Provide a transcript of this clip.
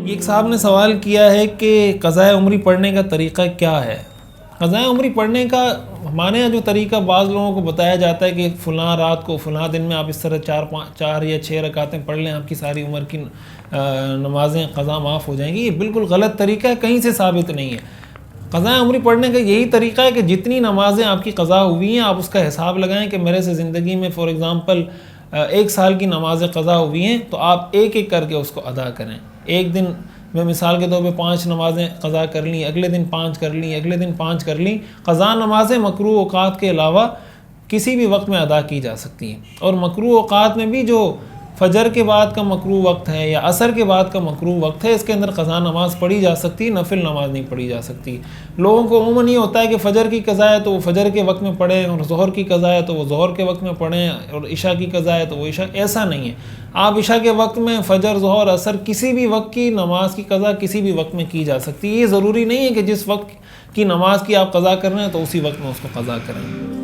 ایک صاحب نے سوال کیا ہے کہ قضاء عمری پڑھنے کا طریقہ کیا ہے؟ قضاء عمری پڑھنے کا ہمارے یہاں جو طریقہ بعض لوگوں کو بتایا جاتا ہے کہ فلاں رات کو فلاں دن میں آپ اس طرح 4 یا 6 رکعتیں پڑھ لیں، آپ کی ساری عمر کی نمازیں قضا معاف ہو جائیں گی، یہ بالکل غلط طریقہ ہے، کہیں سے ثابت نہیں ہے۔ قضاء عمری پڑھنے کا یہی طریقہ ہے کہ جتنی نمازیں آپ کی قضا ہوئی ہیں آپ اس کا حساب لگائیں کہ میرے سے زندگی میں فار ایگزامپل 1 سال کی نمازیں قضا ہوئی ہیں تو آپ ایک ایک کر کے اس کو ادا کریں۔ ایک دن میں مثال کے طور پہ 5 نمازیں قضا کر لیں، اگلے دن 5 کر لیں، اگلے دن 5 کر لیں۔ قضا نمازیں مکروہ اوقات کے علاوہ کسی بھی وقت میں ادا کی جا سکتی ہیں، اور مکروہ اوقات میں بھی جو فجر کے بعد کا مکروہ وقت ہے یا عصر کے بعد کا مکروہ وقت ہے، اس کے اندر قضا نماز پڑھی جا سکتی ہے، نفل نماز نہیں پڑھی جا سکتی۔ لوگوں کو عموماً یہ ہوتا ہے کہ فجر کی قضا ہے تو وہ فجر کے وقت میں پڑھیں، اور ظہر کی قضا ہے تو وہ ظہر کے وقت میں پڑھیں، اور عشاء کی قضا ہے تو وہ عشاء۔ ایسا نہیں ہے، آپ عشاء کے وقت میں فجر، ظہر، عصر کسی بھی وقت کی نماز کی قضا کسی بھی وقت میں کی جا سکتی ہے۔ یہ ضروری نہیں ہے کہ جس وقت کی نماز کی آپ قضا کر رہے ہیں تو اسی وقت میں اس کو قضا کریں۔